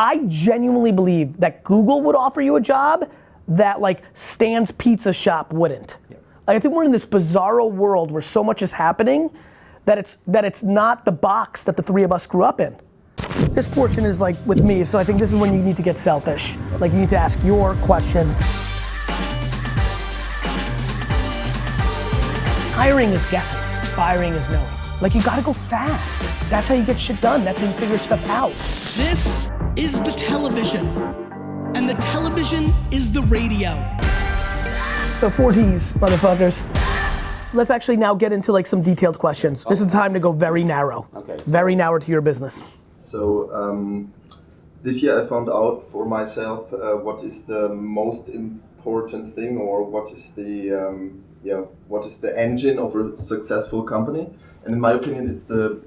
I genuinely believe that Google would offer you a job that like Stan's Pizza Shop wouldn't. Yeah. Like, I think we're in this bizarro world where so much is happening that it's not the box that the three of us grew up in. This portion is like with me, so I think this is when you need to get selfish. Like, you need to ask your question. Hiring is guessing, firing is knowing. Like, you gotta go fast. That's how you get shit done. That's how you figure stuff out. This is the television, and the television is the radio. So 4Ds, motherfuckers. Let's actually now get into like some detailed questions. This is the time to go very narrow. Okay. Very narrow to your business. So this year I found out for myself what is the most important thing, or what is the engine of a successful company. And in my opinion, it's the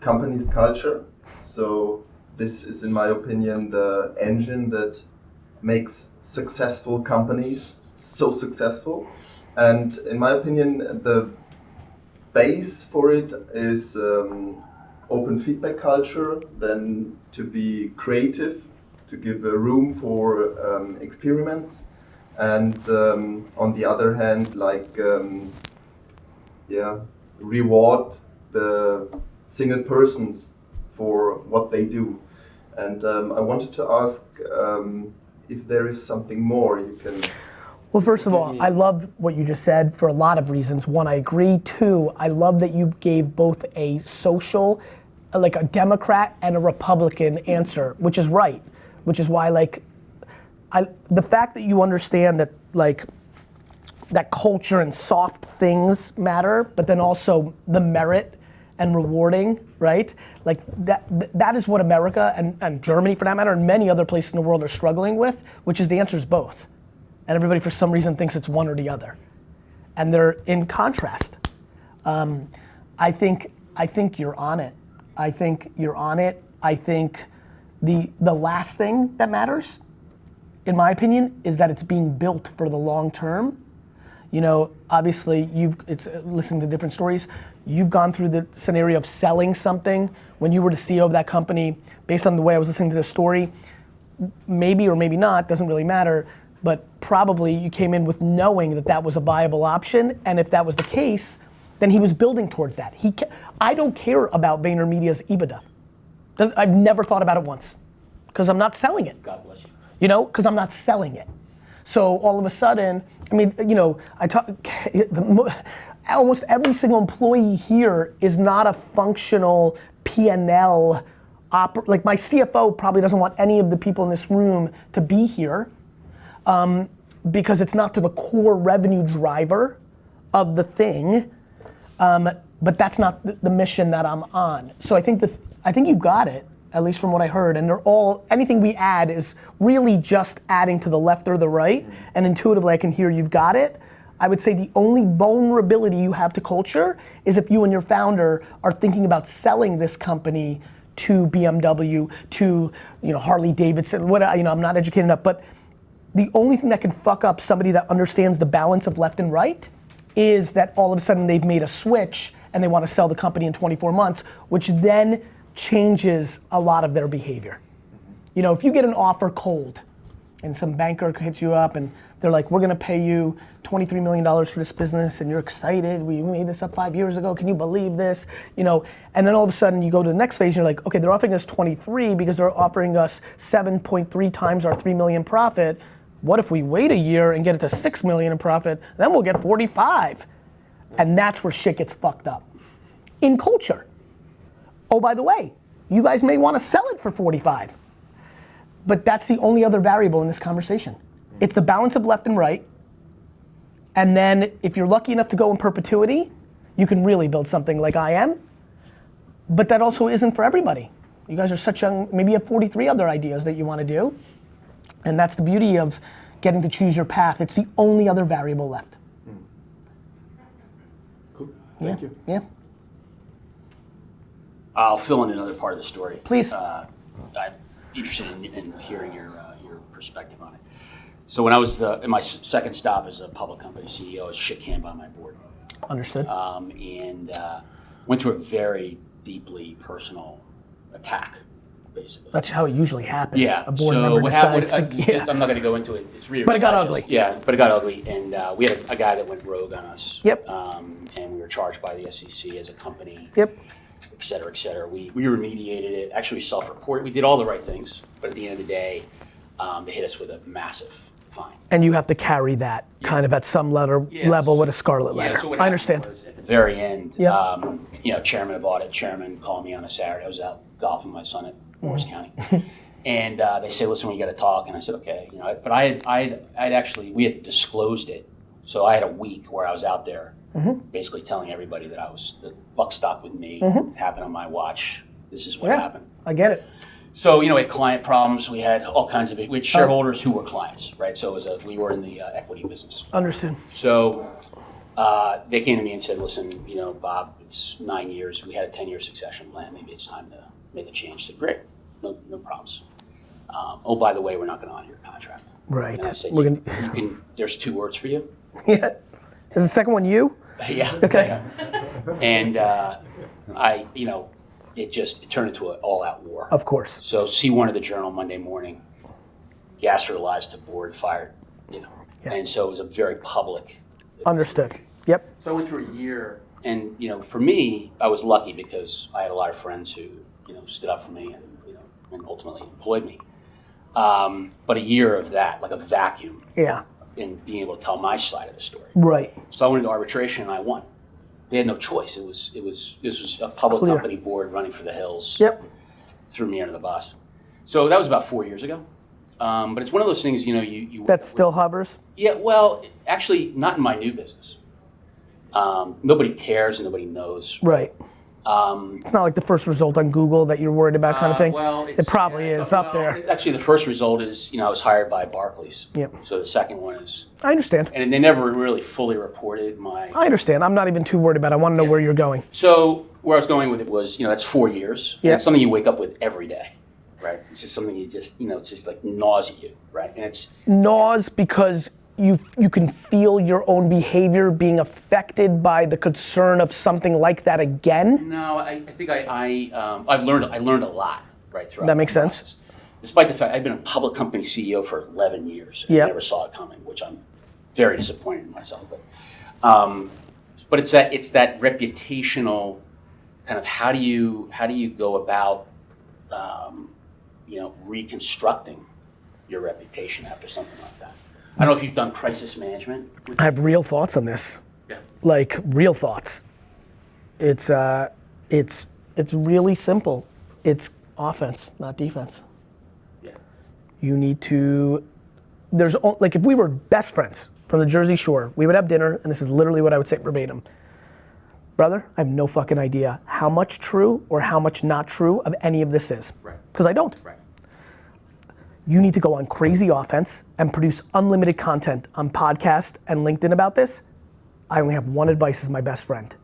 company's culture. So this is, in my opinion, the engine that makes successful companies so successful. And in my opinion, the base for it is open feedback culture, then to be creative, to give a room for experiments, and on the other hand, like reward the single persons for what they do. And I wanted to ask if there is something more you can. Well, first of all, I love what you just said for a lot of reasons. One, I agree. Two, I love that you gave both a social, like a Democrat and a Republican answer, which is right. Which is why, like, the fact that you understand that, like, that culture and soft things matter, but then also the merit and rewarding, right? Like, that is what America and Germany, for that matter, and many other places in the world are struggling with, which is the answer is both. And everybody for some reason thinks it's one or the other. And they're in contrast. I think you're on it. I think you're on it. I think the last thing that matters, in my opinion, is that it's being built for the long term. You know, obviously it's listening to different stories. You've gone through the scenario of selling something when you were the CEO of that company. Based on the way I was listening to the story, maybe or maybe not, doesn't really matter. But probably you came in with knowing that that was a viable option, and if that was the case, then he was building towards that. I don't care about VaynerMedia's EBITDA. I've never thought about it once, because I'm not selling it. God bless you. You know, because I'm not selling it. So all of a sudden, I mean, you know, almost every single employee here is not a functional P&L like my CFO probably doesn't want any of the people in this room to be here. Because it's not to the core revenue driver of the thing, but that's not the mission that I'm on. So I think you got it, at least from what I heard, and anything we add is really just adding to the left or the right, and intuitively I can hear you've got it. I would say the only vulnerability you have to culture is if you and your founder are thinking about selling this company to BMW, to Harley Davidson, I'm not educated enough, but the only thing that can fuck up somebody that understands the balance of left and right is that all of a sudden they've made a switch and they want to sell the company in 24 months, which then changes a lot of their behavior. You know, if you get an offer cold and some banker hits you up and they're like, we're gonna pay you $23 million for this business and you're excited, we made this up 5 years ago, can you believe this? You know, and then all of a sudden you go to the next phase and you're like, okay, they're offering us 23 because they're offering us 7.3 times our 3 million profit. What if we wait a year and get it to 6 million in profit, then we'll get 45. And that's where shit gets fucked up. In culture. Oh, by the way, you guys may want to sell it for 45. But that's the only other variable in this conversation. It's the balance of left and right. And then if you're lucky enough to go in perpetuity, you can really build something like I am. But that also isn't for everybody. You guys are such young, maybe you have 43 other ideas that you want to do. And that's the beauty of getting to choose your path. It's the only other variable left. Cool, thank you. Yeah. I'll fill in another part of the story. Please. I'm interested in hearing your perspective on it. So when I was in my second stop as a public company CEO, I was shit canned by my board. Understood. And went through a very deeply personal attack basically. That's how it usually happens. Yeah. A board so member what decides happened? to. Yeah. I'm not going to go into it. It's really. But it got ugly. Yeah, but it got ugly, and we had a guy that went rogue on us. Yep. And we were charged by the SEC as a company. Yep. Et cetera, et cetera. We remediated it. Actually, we self-reported. We did all the right things, but at the end of the day, they hit us with a massive fine. And you have to carry that kind of at some level with a scarlet letter. So what I happened understand. was, at the very end, Yep. Chairman of audit, chairman called me on a Saturday. I was out golfing with my son at Morris County, and they say, "Listen, we got to talk." And I said, "Okay," But I'd actually we had disclosed it, so I had a week where I was out there, basically telling everybody that the buck stopped with me, happened on my watch. This is what happened. I get it. So, we had client problems. We had all kinds of we had shareholders who were clients, right? So we were in the equity business. Understood. So they came to me and said, "Listen, Bob, it's 9 years. We had a 10-year succession plan. Maybe it's time to make a change." I said, "Great, no problems. Oh, by the way, we're not going to honor your contract." Right. And I said, We're you can. There's 2 words for you. Yeah. Is the second one you? Yeah. Okay. And it turned into an all-out war. Of course. So C1 of the Journal Monday morning, gas realized to board, fired, Yeah. And so it was a very public. Understood. Yep. So I went through a year, and for me, I was lucky because I had a lot of friends who stood up for me and and ultimately employed me. But a year of that, like a vacuum, Yeah. in being able to tell my side of the story. Right. So I went into arbitration and I won. They had no choice. This was a public Clear. company board running for the hills. Yep. Threw me under the bus. So that was about 4 years ago. But it's one of those things, you That still hovers? Yeah, well, actually, not in my new business. Nobody cares and nobody knows. Right. It's not like the first result on Google that you're worried about kind of thing? Well, it probably is up there. Actually, the first result is, I was hired by Barclays. Yep. So the second one is, I understand. and they never really fully reported my. I understand. I'm not even too worried about it. I want to know where you're going. So where I was going with it was, that's 4 years. Yeah. And it's something you wake up with every day, right? It's just something you just, it's just like gnaws at you, right? And it's Gnaws because you can feel your own behavior being affected by the concern of something like that again? No, I think I learned a lot, right, throughout That makes sense. process. Despite the fact I've been a public company CEO for 11 years and Yeah. I never saw it coming, which I'm very disappointed in myself. But it's that reputational kind of how do you go about reconstructing your reputation after something like that. I don't know if you've done crisis management. I have real thoughts on this. Yeah. Like real thoughts. It's really simple. It's offense, not defense. Yeah. You need to, like if we were best friends from the Jersey Shore, we would have dinner, and this is literally what I would say verbatim. Brother, I have no fucking idea how much true or how much not true of any of this is. Right. Because I don't. Right. You need to go on crazy offense and produce unlimited content on podcast and LinkedIn about this. I only have one advice as my best friend.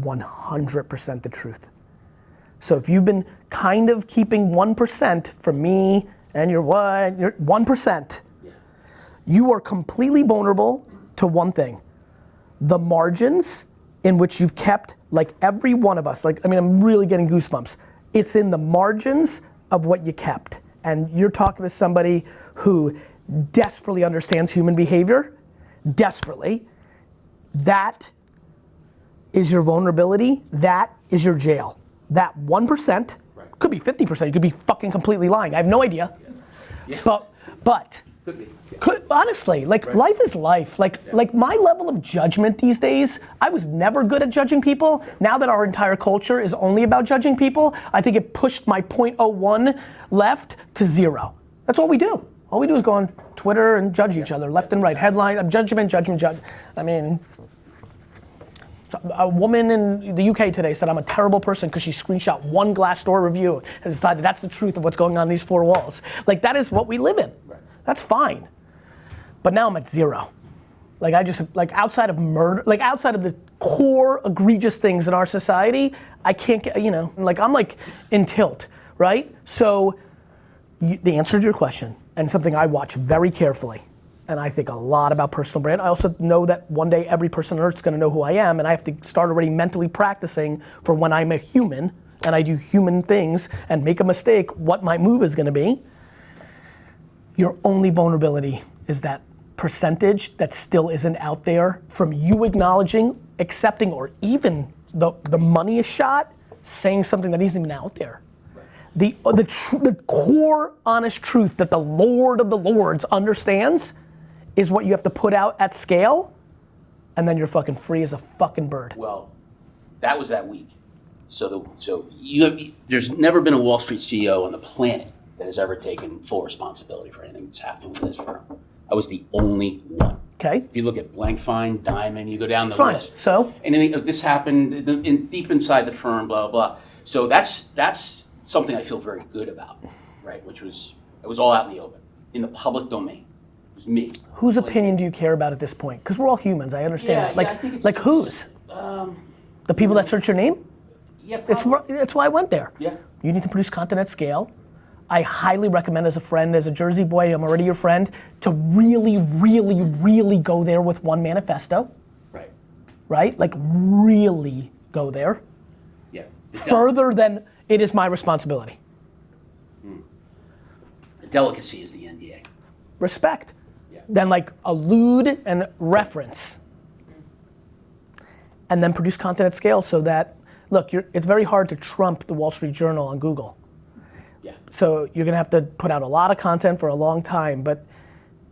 100% the truth. So if you've been kind of keeping 1% from me and your 1%, you are completely vulnerable to one thing. The margins in which you've kept, like every one of us, I'm really getting goosebumps. It's in the margins of what you kept. And you're talking to somebody who desperately understands human behavior, desperately. That is your vulnerability. That is your jail. That 1%, could be 50%, you could be fucking completely lying. I have no idea. Yeah. But Could be. honestly, life is life. Like my level of judgment these days, I was never good at judging people. Now that our entire culture is only about judging people, I think it pushed my 0.01 left to 0. That's all we do. All we do is go on Twitter and judge each other, left and right. Headline, judgment. I mean, a woman in the UK today said I'm a terrible person because she screenshot one Glassdoor review and decided that's the truth of what's going on in these 4 walls. Like that is what we live in. Right. That's fine. But now I'm at 0. Outside of murder, outside of the core egregious things in our society, I can't get, I'm in tilt, right? So the answer to your question, and something I watch very carefully, and I think a lot about personal brand. I also know that one day every person on earth is gonna know who I am, and I have to start already mentally practicing for when I'm a human, and I do human things and make a mistake, what my move is gonna be, your only vulnerability is that percentage that still isn't out there from you acknowledging, accepting, or even the money is shot, saying something that isn't even out there. The core honest truth that the Lord of the Lords understands is what you have to put out at scale, and then you're fucking free as a fucking bird. Well, that was that week. There's never been a Wall Street CEO on the planet that has ever taken full responsibility for anything that's happened with this firm. I was the only one. Okay. If you look at Blank Fine, Diamond, you go down the Fine. list. So? Anything, this happened deep inside the firm, blah, blah, blah. So that's something I feel very good about, right? It was all out in the open, in the public domain. It was me. Whose opinion do you care about at this point? Because we're all humans, I understand that. I think it's like whose? The people that search your name? Yeah, probably. That's why I went there. Yeah. You need to produce content at scale. I highly recommend as a friend, as a Jersey boy, I'm already your friend, to really, really, really go there with one manifesto. Right. Right? Like really go there. Yeah. Further than it is my responsibility. The delicacy is the NDA. Respect. Yeah. Then like allude and reference. And then produce content at scale so that, look, it's very hard to trump the Wall Street Journal on Google. Yeah. So you're gonna have to put out a lot of content for a long time. But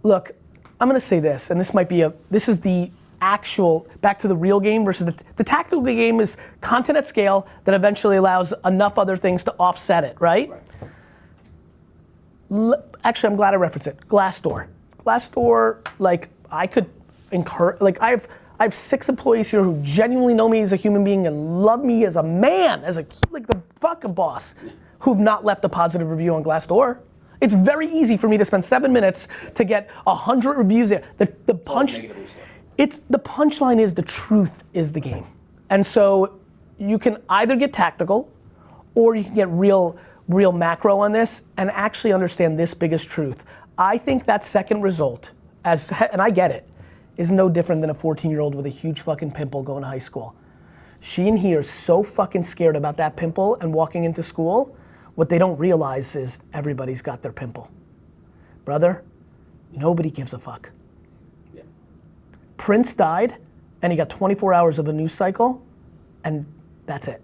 look, I'm gonna say this, and this is the actual, back to the real game versus the tactical game is content at scale that eventually allows enough other things to offset it, right? Actually, I'm glad I referenced it. Glassdoor. Glassdoor, like I could encourage, like I have 6 employees here who genuinely know me as a human being and love me as a man, like the fucking boss, who've not left a positive review on Glassdoor. It's very easy for me to spend 7 minutes to get 100 reviews there. The punchline is the truth is the game. And so you can either get tactical or you can get real macro on this and actually understand this biggest truth. I think that second result, and I get it, is no different than a 14-year-old with a huge fucking pimple going to high school. She and he are so fucking scared about that pimple and walking into school, what they don't realize is everybody's got their pimple. Brother, nobody gives a fuck. Yeah. Prince died and he got 24 hours of a news cycle and that's it.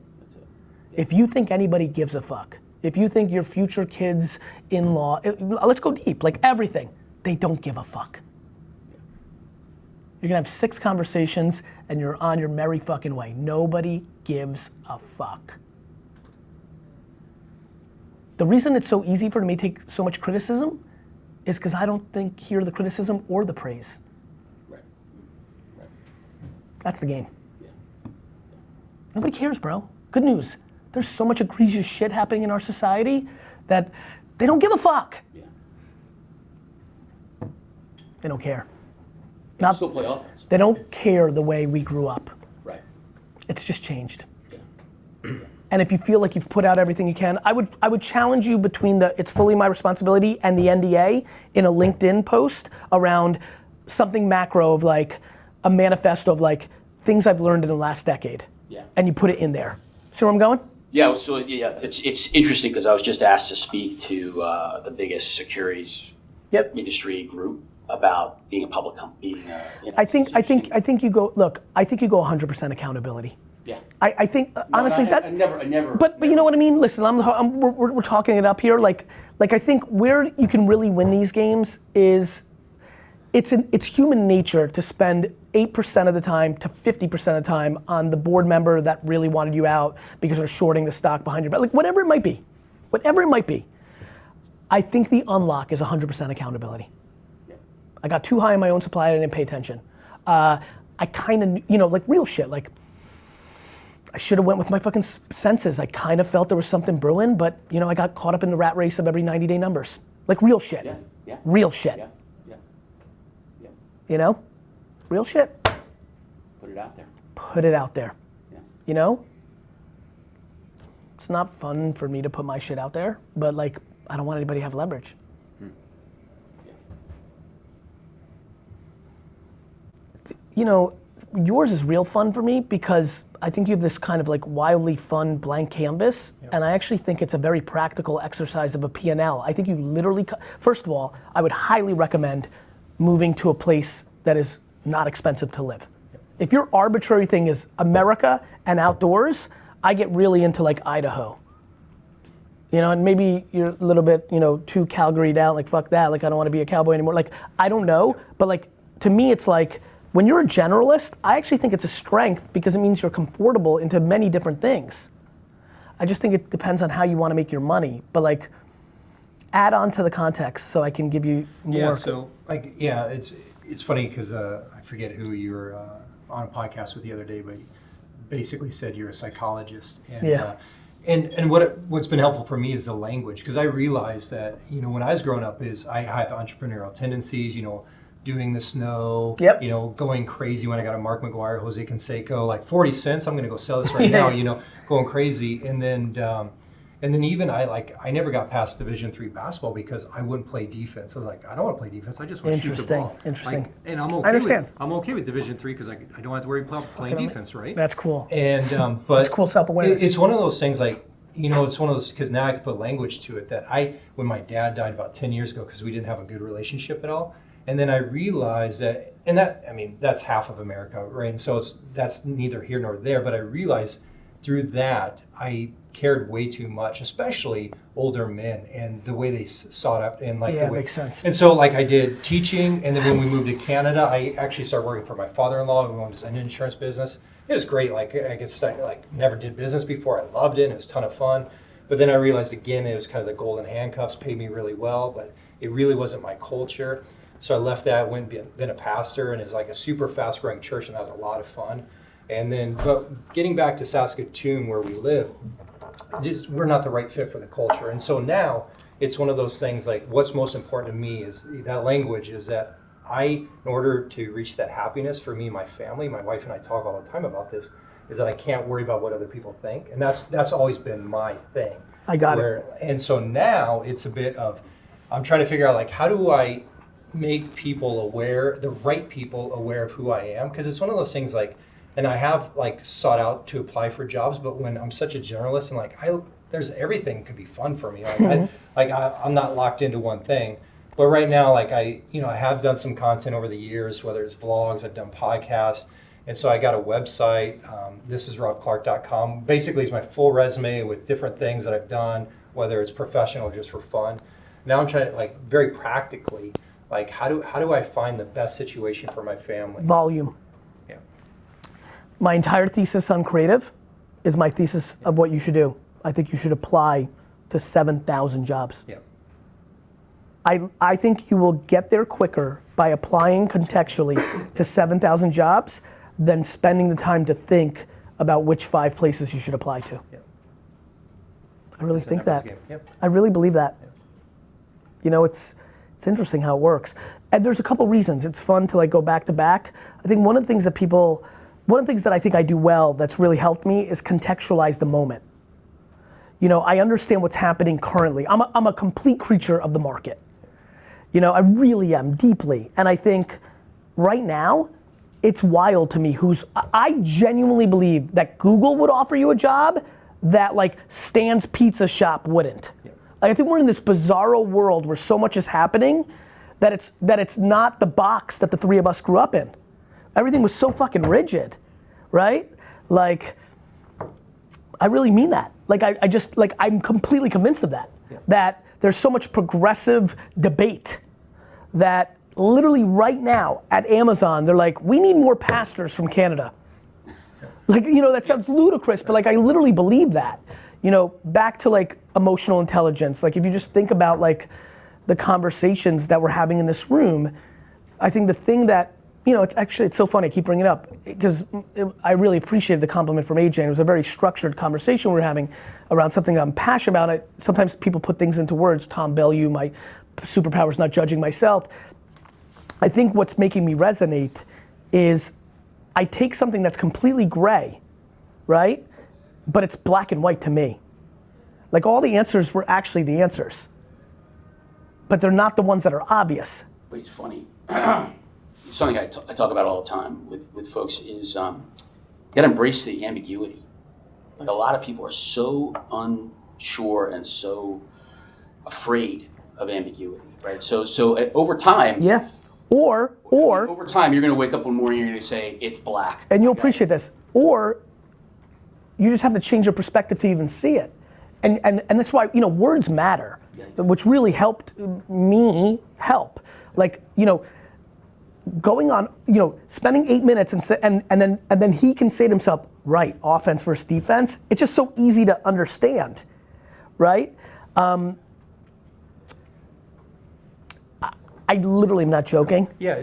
Yeah. If you think anybody gives a fuck, if you think your future kids, in-law, let's go deep, like everything, they don't give a fuck. You're gonna have 6 conversations and you're on your merry fucking way. Nobody gives a fuck. The reason it's so easy for me to take so much criticism is because I don't hear the criticism or the praise. Right. That's the game. Yeah. Nobody cares, bro. Good news. There's so much egregious shit happening in our society that they don't give a fuck. Yeah. They don't care. They still play offense. They don't care the way we grew up. Right. It's just changed. Yeah. And if you feel like you've put out everything you can, I would challenge you between the it's fully my responsibility and the NDA in a LinkedIn post around something macro of like a manifesto of like things I've learned in the last decade. Yeah. And you put it in there. See where I'm going? Yeah, so it's interesting because I was just asked to speak to the biggest securities industry group about being a public company. I think you go 100% accountability. Yeah. I think honestly I never. But you know what I mean? Listen, we're talking it up here. Like I think where you can really win these games is it's human nature to spend 8% of the time to 50% of the time on the board member that really wanted you out because they're shorting the stock behind your back. Like whatever it might be. I think the unlock is 100% accountability. Yeah. I got too high on my own supply and I didn't pay attention. I kind of, like real shit, like I should have went with my fucking senses. I kind of felt there was something brewing, but I got caught up in the rat race of every 90-day numbers. Like real shit. Yeah. Real shit. Yeah. Real shit. Put it out there. Put it out there. Yeah. It's not fun for me to put my shit out there, but like I don't want anybody to have leverage. Yeah. yours is real fun for me because I think you have this kind of like wildly fun blank canvas, and I actually think it's a very practical exercise of a P&L. I think you literally, first of all, I would highly recommend moving to a place that is not expensive to live. If your arbitrary thing is America and outdoors, I get really into like Idaho. You know, and maybe you're a little bit, too Calgary'd out, like fuck that, like I don't want to be a cowboy anymore. Like, I don't know, but like, to me it's like, when you're a generalist, I actually think it's a strength because it means you're comfortable into many different things. I just think it depends on how you want to make your money, but like, add on to the context so I can give you more. Yeah, so like, it's funny because I forget who you were on a podcast with the other day, but you basically said you're a psychologist. And, and what's been helpful for me is the language, because I realized that, when I was growing up is I have entrepreneurial tendencies, doing the snow, going crazy when I got a Mark McGuire, Jose Canseco, like 40 cents, I'm gonna go sell this right now, going crazy. And then even I never got past Division III basketball because I wouldn't play defense. I was like, I don't want to play defense. I just want to shoot the ball. Interesting. And I'm okay. I understand. I'm okay with Division III because I don't have to worry about playing defense, right? That's cool. And but it's cool self-awareness. It's one of those things like, it's one of those, because now I can put language to it that when my dad died about 10 years ago because we didn't have a good relationship at all, and then I realized that, that's half of America, right? And so that's neither here nor there, but I realized through that I cared way too much, especially older men and the way they sought out and like the way. Makes sense. And so like I did teaching, and then when we moved to Canada, I actually started working for my father-in-law who owned an insurance business. It was great. Like I get started, like never did business before. I loved it. It was a ton of fun. But then I realized again it was kind of the golden handcuffs, paid me really well, but it really wasn't my culture. So I left that, went and been a pastor, and it's like a super fast growing church, and that was a lot of fun. And then, but getting back to Saskatoon where we live, we're not the right fit for the culture. And so now it's one of those things like what's most important to me is that language is that in order to reach that happiness for me and my family, my wife and I talk all the time about this, is that I can't worry about what other people think. And that's always been my thing. I got it. And so now it's a bit of, I'm trying to figure out like, how do I make people aware, the right people aware of who I am? Because it's one of those things like, and I have like sought out to apply for jobs, but when I'm such a generalist and like there's everything could be fun for me. Like I'm not locked into one thing. But right now, like I have done some content over the years, whether it's vlogs, I've done podcasts, and so I got a website. This is robclark.com. Basically, it's my full resume with different things that I've done, whether it's professional or just for fun. Now I'm trying to like very practically, like how do I find the best situation for my family? Volume. Yeah. My entire thesis on creative is my thesis of what you should do. I think you should apply to 7,000 jobs. Yeah. I think you will get there quicker by applying contextually to 7,000 jobs than spending the time to think about which 5 places you should apply to. Yeah. I really think that. Yep. I really believe that. Yeah. It's interesting how it works. And there's a couple reasons. It's fun to like go back to back. I think one of the things that I think I do well that's really helped me is contextualize the moment. I understand what's happening currently. I'm a complete creature of the market. I really am, deeply. And I think right now, it's wild to me I genuinely believe that Google would offer you a job that like Stan's Pizza Shop wouldn't. Yeah. I think we're in this bizarro world where so much is happening that it's not the box that the three of us grew up in. Everything was so fucking rigid, right? Like, I really mean that. Like, I just, like, I'm completely convinced of that. Yeah. That there's so much progressive debate that literally right now at Amazon, they're like, we need more pastors from Canada. Yeah. Like, that sounds ludicrous, but like, I literally believe that. Back to like emotional intelligence. Like, if you just think about like the conversations that we're having in this room, I think the thing that, it's so funny, I keep bringing it up, because I really appreciated the compliment from AJ. It was a very structured conversation we were having around something I'm passionate about. Sometimes people put things into words. Tom Bellew, my superpower is not judging myself. I think what's making me resonate is I take something that's completely gray, right? But it's black and white to me. Like, all the answers were actually the answers, but they're not the ones that are obvious. But it's funny. something I talk about all the time with folks is you got to embrace the ambiguity. Like a lot of people are so unsure and so afraid of ambiguity, right? So over time, Yeah. Or over time, you're going to wake up one morning, you're going to say it's black, and you'll appreciate this. Or you just have to change your perspective to even see it, and that's why words matter, which really helped me help. Like going on, spending 8 minutes and then he can say to himself, right, offense versus defense. It's just so easy to understand, right? I literally am not joking. Yeah.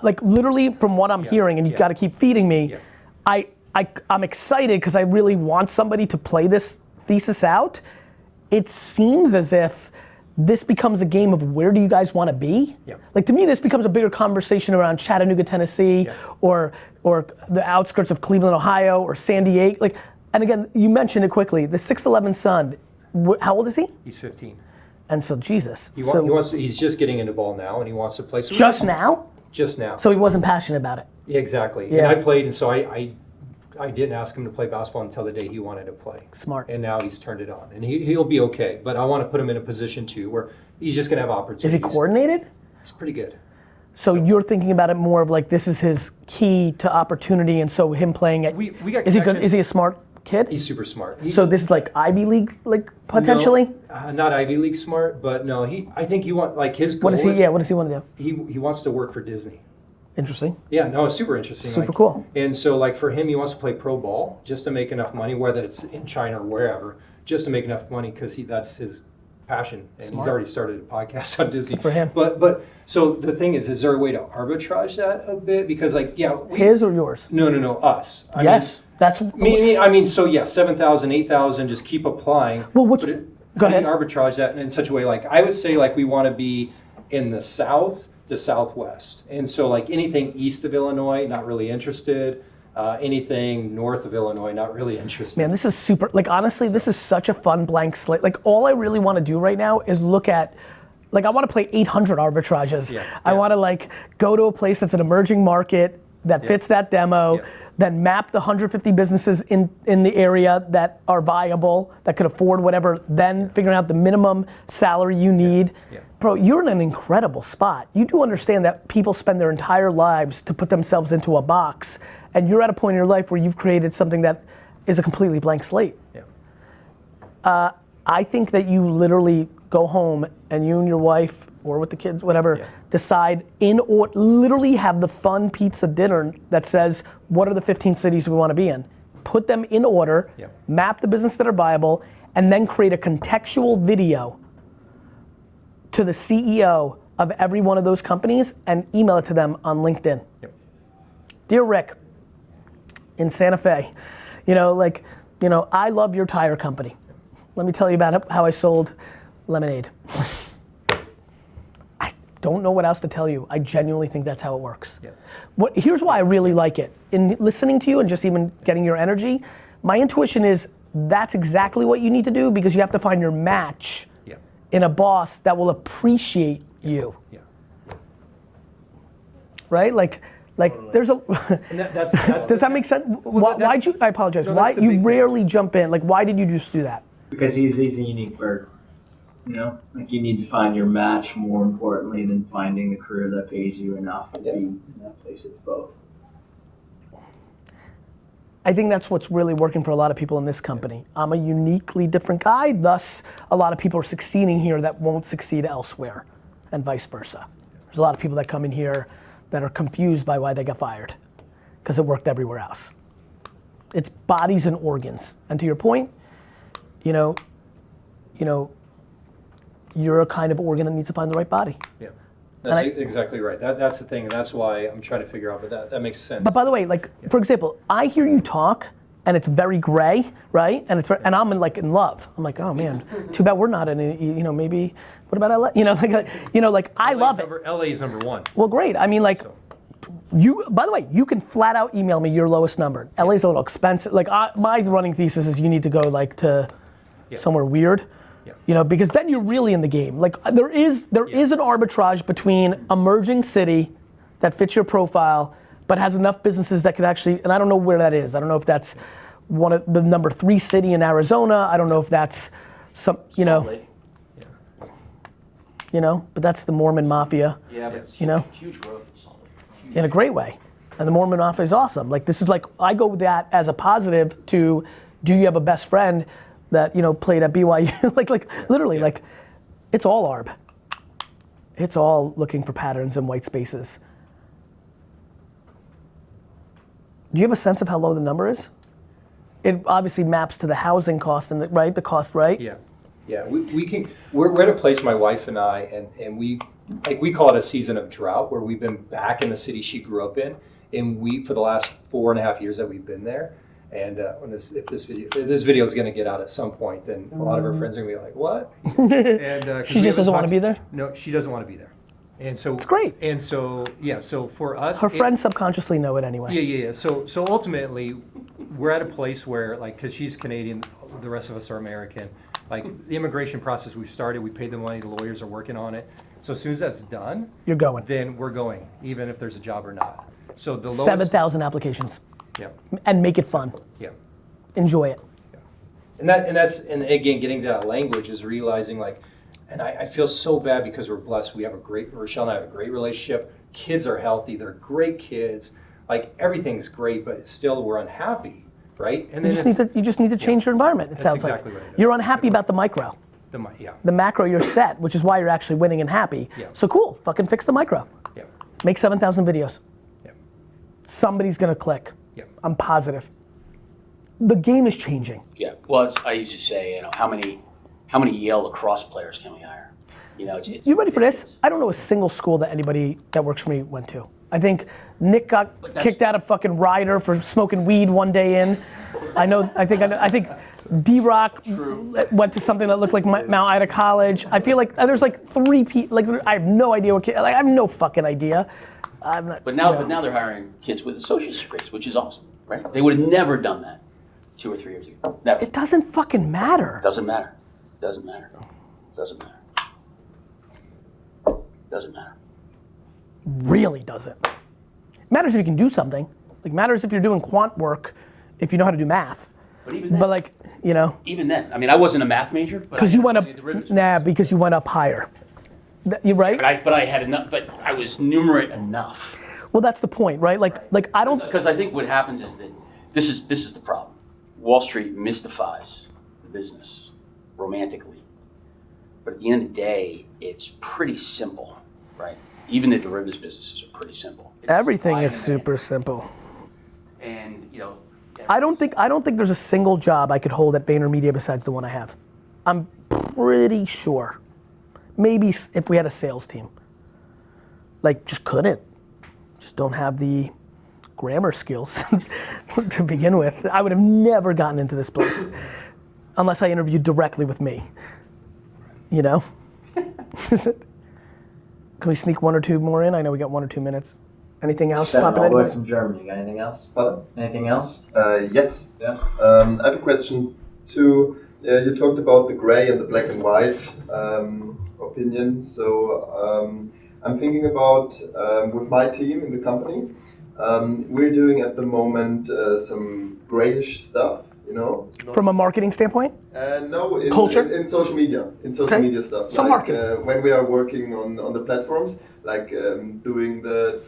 Like literally from what I'm hearing, and you've got to keep feeding me. Yeah. I'm excited because I really want somebody to play this thesis out. It seems as if this becomes a game of where do you guys want to be? Yeah. Like to me, this becomes a bigger conversation around Chattanooga, Tennessee, or the outskirts of Cleveland, Ohio, or San Diego. Like, and again, you mentioned it quickly. The 6'11" son, how old is he? He's 15. And so Jesus. He's just getting into ball now, and he wants to play. So just now? Just now. So he wasn't passionate about it. Exactly. Yeah. And I played, and so I didn't ask him to play basketball until the day he wanted to play. Smart. And now he's turned it on, and he'll be okay. But I want to put him in a position too where he's just going to have opportunities. Is he coordinated? He's pretty good. So you're thinking about it more of like this is his key to opportunity, and so him playing it. We got is he good? Is he a smart kid? He's super smart. So this is like Ivy League, like potentially. No, not Ivy League smart, but no. I think he want like his goal. What does he? What does he want to do? He wants to work for Disney. Interesting. Yeah, no, it's super interesting. Super cool. And so like for him, he wants to play pro ball just to make enough money, whether it's in China or wherever, just to make enough money because that's his passion, and he's already started a podcast on Disney. Good for him. But so the thing is there a way to arbitrage that a bit? Because like his or yours? No, us. Yes, that's. I mean, so yeah, 7,000, 8,000, just keep applying. Well, go ahead. Arbitrage that in such a way, like I would say, like we want to be in the south to southwest, and so like anything east of Illinois, not really interested. Anything north of Illinois, not really interested. Man, this is super, like honestly, this is such a fun blank slate. Like all I really want to do right now is look at, like I want to play 800 arbitrages. I want to like go to a place that's an emerging market that fits that demo, then map the 150 businesses in the area that are viable, that could afford whatever, then figuring out the minimum salary you need. Bro, you're in an incredible spot. You do understand that people spend their entire lives to put themselves into a box, and you're at a point in your life where you've created something that is a completely blank slate. I think that you literally go home and you and your wife, or with the kids, whatever, decide literally have the fun pizza dinner that says, what are the 15 cities we want to be in? Put them in order, map the business that are viable, and then create a contextual video to the CEO of every one of those companies and email it to them on LinkedIn. Dear Rick, in Santa Fe, I love your tire company. Let me tell you about how I sold lemonade. I don't know what else to tell you. I genuinely think that's how it works. Here's why I really like it. In listening to you and just even getting your energy, my intuition is that's exactly what you need to do because you have to find your match in a boss that will appreciate you. Right? Like there's a. And that's does that make sense? Why'd you? I apologize. No, why you rarely thing. Jump in? Like why did you just do that? Because he's a unique bird. Like you need to find your match more importantly than finding the career that pays you enough to be in that place. It's both. I think that's what's really working for a lot of people in this company. I'm a uniquely different guy, thus a lot of people are succeeding here that won't succeed elsewhere, and vice versa. There's a lot of people that come in here that are confused by why they got fired, because it worked everywhere else. It's bodies and organs. And to your point, you're a kind of organ that needs to find the right body. That's exactly right. That's the thing, and that's why I'm trying to figure out, but that makes sense. But by the way, for example, I hear you talk, and it's very gray, right? And and I'm in love. I'm like, oh man, too bad we're not in it. Maybe. What about LA? I love it. LA is number one. Well, great. I mean, you. By the way, you can flat out email me your lowest number. LA's a little expensive. My running thesis is you need to go to somewhere weird. Because then you're really in the game. There is an arbitrage between emerging city that fits your profile, but has enough businesses that could actually, and I don't know where that is. I don't know if that's one of the number 3 city in Arizona. I don't know if that's some, you know. Salt Lake. You know, but that's the Mormon Mafia. Yeah, but it's you know, huge growth in Salt Lake. Huge. In a great way. And the Mormon Mafia is awesome. Like this is like, I go with that as a positive to, do you have a best friend that, you know, played at BYU? like literally, like, it's all ARB. It's all looking for patterns and white spaces. Do you have a sense of how low the number is? It obviously maps to the housing cost and right, the cost, right? Yeah. Yeah, we're at a place, my wife and I, and we call it a season of drought, where we've been back in the city she grew up in, and for the last 4.5 years that we've been there, and if this video is going to get out at some point, and a lot of her friends are going to be like, what? And she just doesn't want to be there? No, she doesn't want to be there. And so it's great. And so, yeah, so for us, her friends subconsciously know it anyway. Yeah. So ultimately, we're at a place where, like, because she's Canadian, the rest of us are American. Like, the immigration process we've started, we paid the money, the lawyers are working on it. So as soon as that's done, you're going. Then we're going, even if there's a job or not. So the lowest 7,000 applications. Yeah. And make it fun. Yeah. Enjoy it. Yeah. And again, getting to that language is realizing, like, and I feel so bad because we're blessed. Rochelle and I have a great relationship. Kids are healthy. They're great kids. Like, everything's great, but still we're unhappy, right? And then you just need to change your environment, it sounds exactly like. Right. You're unhappy about the micro. The macro you're set, which is why you're actually winning and happy. Yeah. So cool, fucking fix the micro. Yeah. Make 7,000 videos. Yeah. Somebody's gonna click. Yeah. I'm positive. The game is changing. Yeah, well, I used to say, you know, how many Yale lacrosse players can we hire? You know, you ready for this? I don't know a single school that anybody that works for me went to. I think Nick got kicked out of fucking Ryder for smoking weed one day in. I think D-Rock went to something that looked like Mount Ida College. I feel like there's like 3 people, like I have no idea what I have no fucking idea. I'm not, but now they're hiring kids with associate's degrees, which is awesome, right? They would have never done that 2 or 3 years ago. Never. It doesn't fucking matter. Doesn't matter. Doesn't matter. Really doesn't. It matters if you can do something. Like, matters if you're doing quant work, if you know how to do math. But even then. But like, you know. Even then. I mean, I wasn't a math major. Because you went up. Because you went up higher. You right? But I had enough. But I was numerate enough. Well, that's the point, right? Like I don't. Because I think what happens is that this is the problem. Wall Street mystifies the business romantically. But at the end of the day, it's pretty simple, right? Even the derivatives businesses are pretty simple. Everything is super simple. And, you know, I don't think there's a single job I could hold at VaynerMedia besides the one I have. I'm pretty sure. Maybe if we had a sales team. Like, just couldn't. Just don't have the grammar skills to begin with. I would have never gotten into this place unless I interviewed directly with me. You know? Can we sneak 1 or 2 more in? I know we got 1 or 2 minutes. Anything else popping in? From Germany. Got anything else? Pardon? Anything else? Yes. Yeah. I have a question too. You talked about the gray and the black and white opinion. So I'm thinking about with my team in the company, we're doing at the moment some grayish stuff. You know, from a marketing standpoint? No, culture? In social media, media stuff. So marketing. When we are working on the platforms, like doing the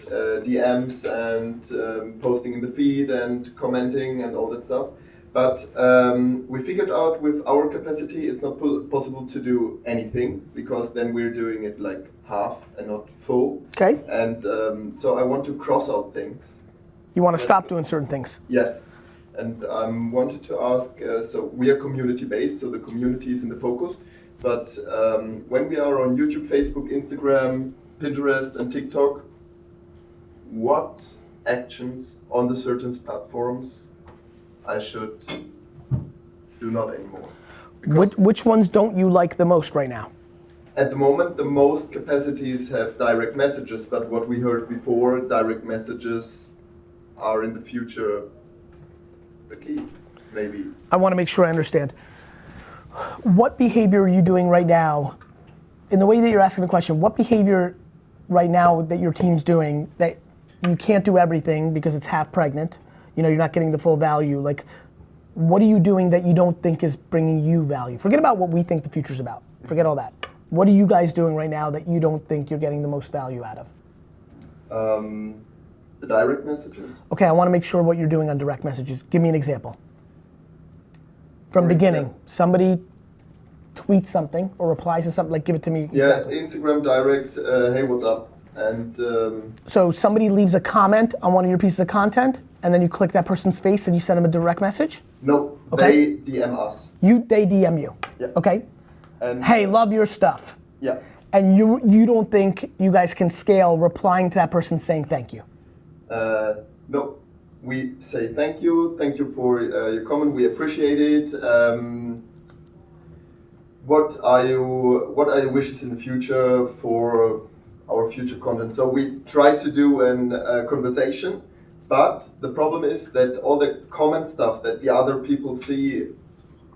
DMs and posting in the feed and commenting and all that stuff. But we figured out with our capacity, it's not possible to do anything because then we're doing it like half and not full. Okay. And so I want to cross out things. You want to stop doing certain things? Yes. And I wanted to ask, so we are community-based, so the community is in the focus. But when we are on YouTube, Facebook, Instagram, Pinterest, and TikTok, what actions on the certain platforms I should do not anymore? Which ones don't you like the most right now? At the moment, the most capacities have direct messages, but what we heard before, direct messages are in the future the key, maybe. I want to make sure I understand. What behavior are you doing right now? In the way that you're asking the question, what behavior right now that your team's doing that you can't do everything because it's half pregnant? You know, you're not getting the full value. Like, what are you doing that you don't think is bringing you value? Forget about what we think the future's about. Forget all that. What are you guys doing right now that you don't think you're getting the most value out of? The direct messages. Okay, I want to make sure what you're doing on direct messages. Give me an example. From beginning, somebody tweets something or replies to something, like give it to me exactly. Yeah, Instagram direct, hey, what's up? And so somebody leaves a comment on one of your pieces of content, and then you click that person's face and you send them a direct message? no, Okay. they DM us. They DM you. Yeah. Okay. And Hey, love your stuff. yeah, And you don't think you guys can scale replying to that person saying thank you? no, we say thank you for your comment. We appreciate it. What are your wishes in the future for our future content? So we try to do a conversation, but the problem is that all the comment stuff that the other people see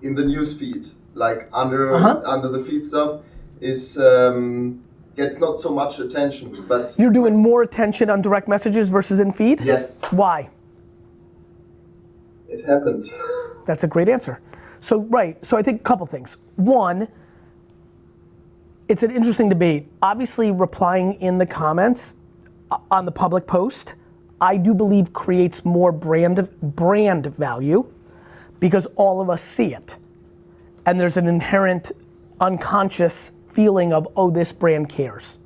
in the news feed, like under the feed stuff, is gets not so much attention. But You're doing more attention on direct messages versus in feed? yes, Why? it happened. That's a great answer. So I think a couple things. One, it's an interesting debate. Obviously, replying in the comments on the public post, I do believe creates more brand value because all of us see it. And there's an inherent unconscious feeling of, oh, this brand cares.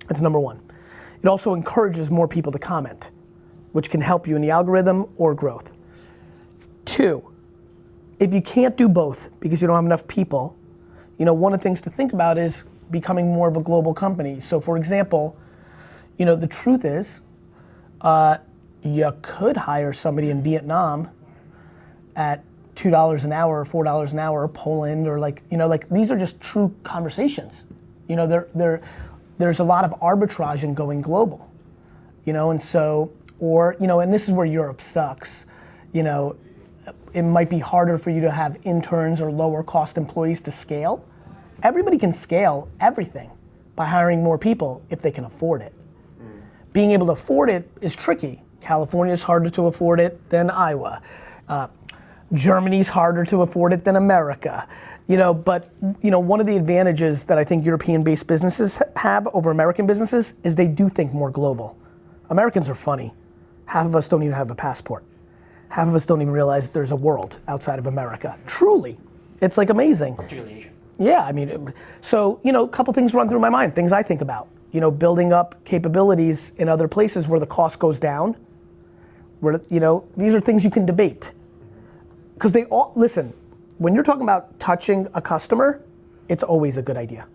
That's number one. It also encourages more people to comment, which can help you in the algorithm or growth. Two, if you can't do both because you don't have enough people, you know, one of the things to think about is becoming more of a global company. So for example, you know, the truth is, you could hire somebody in Vietnam at $2 an hour or $4 an hour, or Poland, or like, you know, like these are just true conversations. You know, there's a lot of arbitrage in going global, you know, and so, or, you know, and this is where Europe sucks, you know, it might be harder for you to have interns or lower cost employees to scale. Everybody can scale everything by hiring more people if they can afford it. Being able to afford it is tricky. California is harder to afford it than Iowa. Germany's harder to afford it than America. You know, but you know, one of the advantages that I think European-based businesses have over American businesses is they do think more global. Americans are funny. Half of us don't even have a passport. Half of us don't even realize there's a world outside of America. Truly, it's like amazing. Particularly Asian. Yeah, I mean, so, you know, a couple things run through my mind, things I think about. You know, building up capabilities in other places where the cost goes down, where, you know, these are things you can debate. Because they all, listen, when you're talking about touching a customer, it's always a good idea.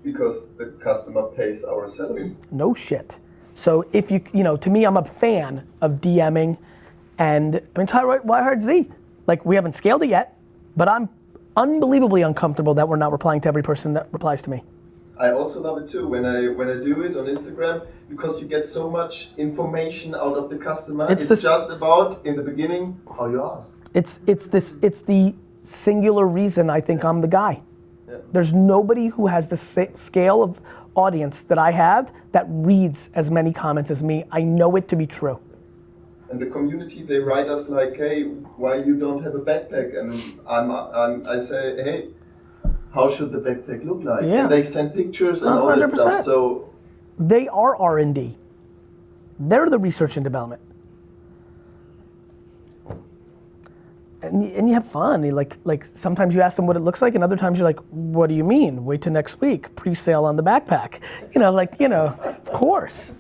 Because the customer pays our salary. No shit. So if you know, to me, I'm a fan of DMing, and I mean, it's why I hired Z. Like, we haven't scaled it yet, but I'm unbelievably uncomfortable that we're not replying to every person that replies to me. I also love it too when I do it on Instagram, because you get so much information out of the customer. It's just about, in the beginning, how you ask. It's the singular reason I think I'm the guy. Yeah. There's nobody who has the scale of audience that I have that reads as many comments as me. I know it to be true. And the community, they write us like, hey, why you don't have a backpack? And I say, hey, how should the backpack look like? Yeah. And they send pictures and all that 100%. stuff. So they are R&D. They're the research and development. And you have fun. You like sometimes you ask them what it looks like, and other times you're like, what do you mean? Wait till next week, pre-sale on the backpack. You know, like, you know, of course.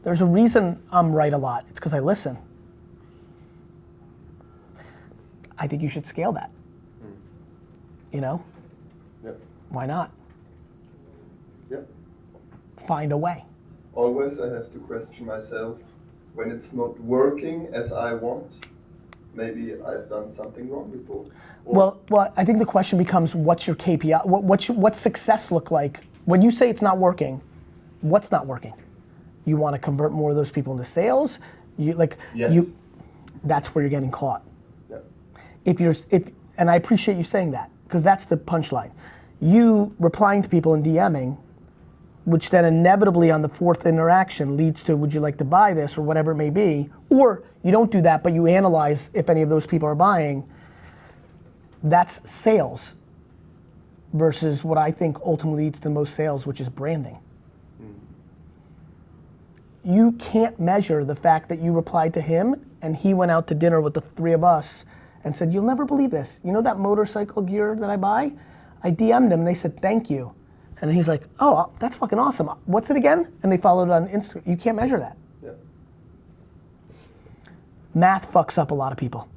There's a reason I'm right a lot. It's because I listen. I think you should scale that. You know? Yep. Why not? Yep. Find a way. Always I have to question myself when it's not working as I want. Maybe I've done something wrong before. Well, I think the question becomes, what's your KPI? What's success look like? When you say it's not working, what's not working? You want to convert more of those people into sales? Yes. That's where you're getting caught. Yeah. And I appreciate you saying that, because that's the punchline. You replying to people and DMing, which then inevitably on the fourth interaction leads to, would you like to buy this, or whatever it may be, or you don't do that, but you analyze if any of those people are buying, that's sales versus what I think ultimately leads to most sales, which is branding. You can't measure the fact that you replied to him and he went out to dinner with the three of us and said, you'll never believe this. You know that motorcycle gear that I buy? I DM'd them and they said, thank you. And he's like, oh, that's fucking awesome. What's it again? And they followed on Instagram. You can't measure that. Yeah. Math fucks up a lot of people.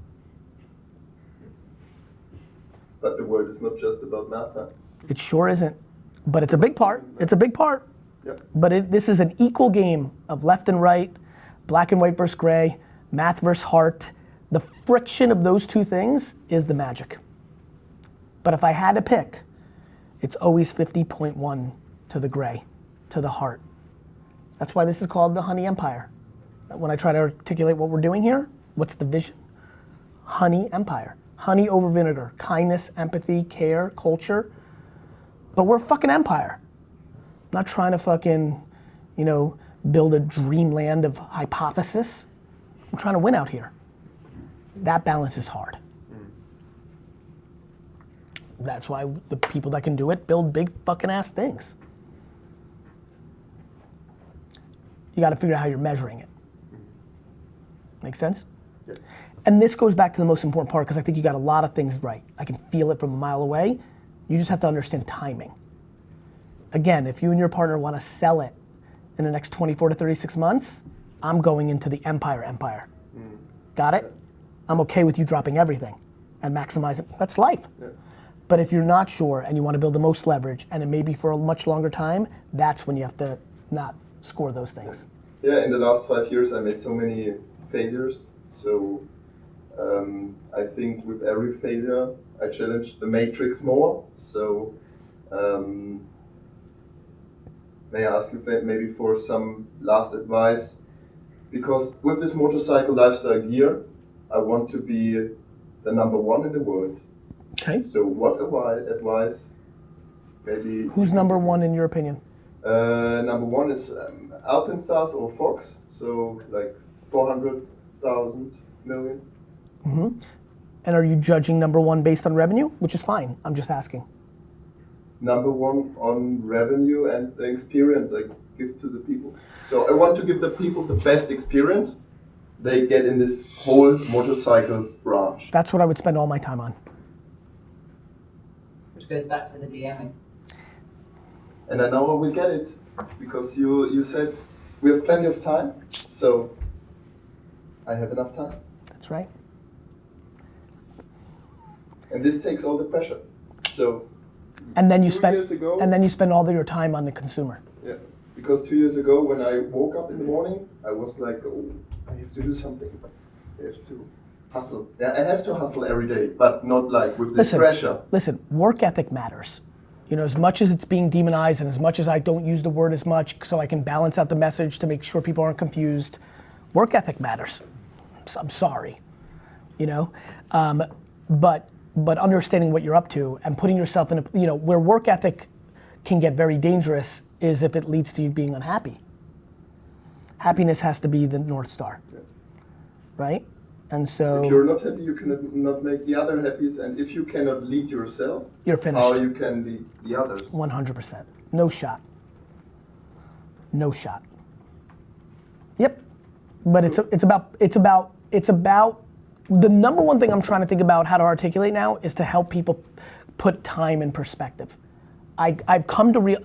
But the world is not just about math, huh? It sure isn't. But it's a big part. It's a big part. Yep. But this is an equal game of left and right, black and white versus gray, math versus heart. The friction of those two things is the magic. But if I had to pick, it's always 50.1 to the gray, to the heart. That's why this is called the Honey Empire. When I try to articulate what we're doing here, what's the vision? Honey Empire. Honey over vinegar. Kindness, empathy, care, culture. But we're a fucking empire. I'm not trying to fucking, build a dreamland of hypothesis. I'm trying to win out here. That balance is hard. That's why the people that can do it build big fucking ass things. You gotta figure out how you're measuring it. Make sense? Yeah. And this goes back to the most important part because I think you got a lot of things right. I can feel it from a mile away. You just have to understand timing. Again, if you and your partner wanna sell it in the next 24 to 36 months, I'm going into the empire. Got it? I'm okay with you dropping everything and maximizing. That's life. Yeah. But if you're not sure and you want to build the most leverage and it may be for a much longer time, that's when you have to not score those things. Yeah, in the last 5 years I made so many failures. So I think with every failure I challenged the matrix more. So may I ask you maybe for some last advice? Because with this motorcycle lifestyle gear, I want to be the number one in the world. Okay. So what advice maybe... Who's number one in your opinion? Number one is Alpenstars or Fox, so like 400,000 million. Mm-hmm. And are you judging number one based on revenue? Which is fine, I'm just asking. Number one on revenue and the experience I give to the people. So I want to give the people the best experience they get in this whole motorcycle branch. That's what I would spend all my time on. Which goes back to the DMing. And I know I will get it because you said we have plenty of time, so I have enough time. That's right. And this takes all the pressure. So And then you 2 spend years ago, and then you spend all of your time on the consumer. yeah, because 2 years ago when I woke up in the morning, I was like, oh, I have to do something. I have to hustle. Yeah, I have to hustle every day, but not like with this pressure. Listen, work ethic matters. As much as it's being demonized and as much as I don't use the word as much so I can balance out the message to make sure people aren't confused, work ethic matters. So I'm sorry, but understanding what you're up to and putting yourself in where work ethic can get very dangerous is if it leads to you being unhappy. Happiness has to be the North Star, right? And so if you're not happy, you cannot make the other happy, and if you cannot lead yourself, you're finished. How you can lead the others? 100%. No shot. No shot. Yep. But it's about the number one thing I'm trying to think about how to articulate now is to help people put time in perspective. I've come to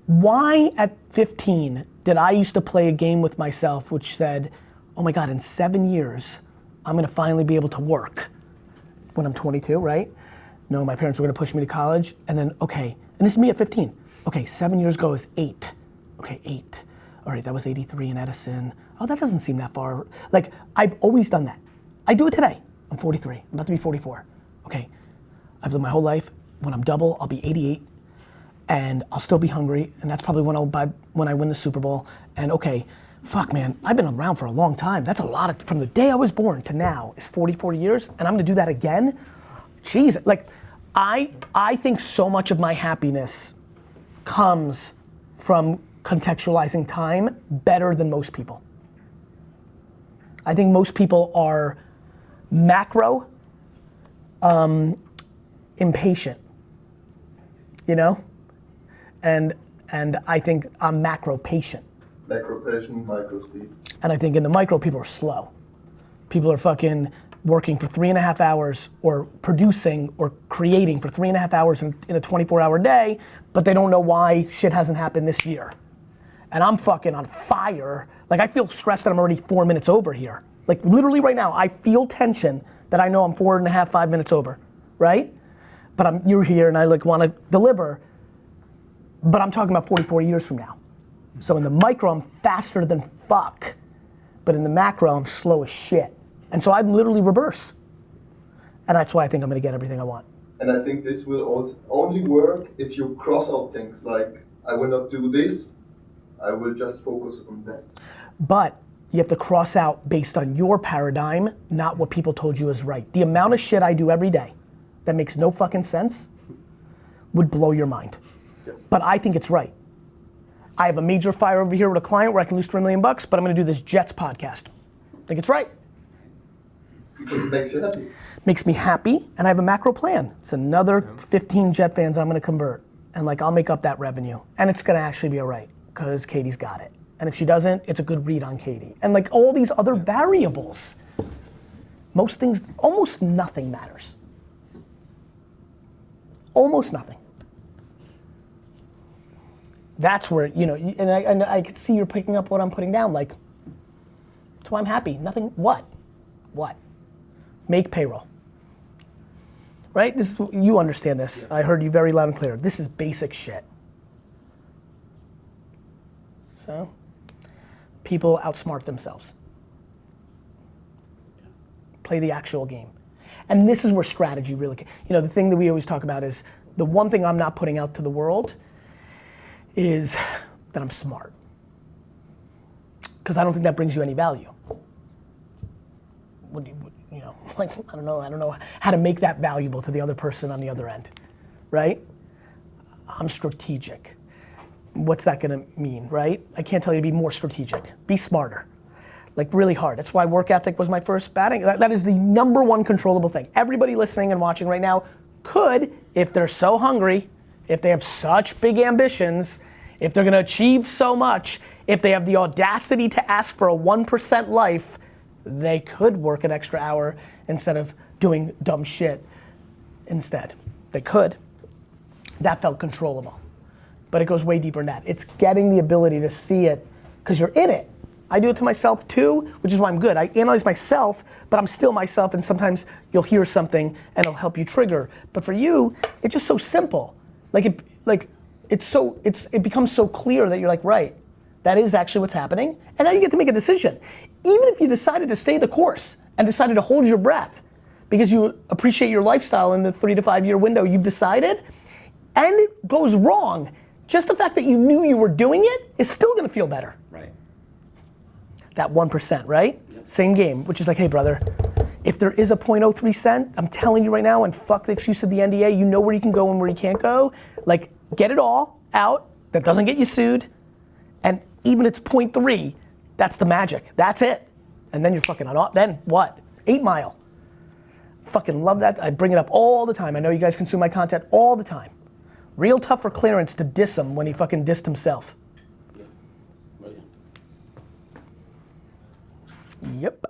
why at 15 did I used to play a game with myself which said, oh my God, in 7 years, I'm gonna finally be able to work when I'm 22, right? No, my parents were gonna push me to college, and then, okay, and this is me at 15. Okay, 7 years ago is 8. Okay, 8. All right, that was 83 in Edison. Oh, that doesn't seem that far. Like, I've always done that. I do it today. I'm 43, I'm about to be 44. Okay, I've lived my whole life. When I'm double, I'll be 88, and I'll still be hungry, and that's probably when I win the Super Bowl, and okay, fuck man, I've been around for a long time. That's a lot from the day I was born to now is 44 years, and I'm gonna do that again? Jeez, like, I think so much of my happiness comes from contextualizing time better than most people. I think most people are macro impatient, you know? And I think I'm macro patient. Macro patient, micro speed. And I think in the micro, people are slow. People are fucking working for 3.5 hours or producing or creating for 3.5 hours in a 24-hour day, but they don't know why shit hasn't happened this year. And I'm fucking on fire. Like, I feel stressed that I'm already 4 minutes over here. Like, literally right now, I feel tension that I know I'm 4.5, 5 minutes over, right? But you're here and I like want to deliver, but I'm talking about 44 years from now. So in the micro, I'm faster than fuck, but in the macro, I'm slow as shit. And so I'm literally reverse. And that's why I think I'm gonna get everything I want. And I think this will also only work if you cross out things like, I will not do this, I will just focus on that. But you have to cross out based on your paradigm, not what people told you is right. The amount of shit I do every day that makes no fucking sense would blow your mind. Yep. But I think it's right. I have a major fire over here with a client where I can lose $3 million, but I'm gonna do this Jets podcast. I think it's right. Because it makes you happy. Makes me happy, and I have a macro plan. It's another 15 Jet fans I'm gonna convert, and like I'll make up that revenue, and it's gonna actually be all right, because Katie's got it. And if she doesn't, it's a good read on Katie. And like all these other variables, most things, almost nothing matters. Almost nothing. That's where, you know, and I can see you're picking up what I'm putting down, like, that's why I'm happy. Nothing, what? What? Make payroll. Right? This is, you understand this. I heard you very loud and clear. This is basic shit. So, people outsmart themselves. Play the actual game. And this is where strategy really, you know, the thing that we always talk about is, the one thing I'm not putting out to the world is that I'm smart. Because I don't think that brings you any value. What do you know, like, I don't know how to make that valuable to the other person on the other end, right? I'm strategic. What's that gonna mean, right? I can't tell you to be more strategic. Be smarter. Like really hard. That's why work ethic was my first batting. That is the number one controllable thing. Everybody listening and watching right now could, if they're so hungry, if they have such big ambitions, if they're gonna achieve so much, if they have the audacity to ask for a 1% life, they could work an extra hour instead of doing dumb shit instead. They could. That felt controllable. But it goes way deeper than that. It's getting the ability to see it, because you're in it. I do it to myself too, which is why I'm good. I analyze myself, but I'm still myself, and sometimes you'll hear something and it'll help you trigger. But for you, it's just so simple. It becomes so clear that you're like, right, that is actually what's happening, and now you get to make a decision. Even if you decided to stay the course and decided to hold your breath because you appreciate your lifestyle in the 3 to 5 year window you've decided, and it goes wrong, just the fact that you knew you were doing it is still gonna feel better. Right. That 1%, right? Yep. Same game, which is like, hey brother, if there is a 0.03 cent, I'm telling you right now, and fuck the excuse of the NDA, you know where you can go and where you can't go. Like, get it all out, that doesn't get you sued, and even it's 0.3, that's the magic, that's it. And then you're fucking on, then what? 8 Mile. Fucking love that, I bring it up all the time. I know you guys consume my content all the time. Real tough for Clarence to diss him when he fucking dissed himself. Yeah. Right. Yep.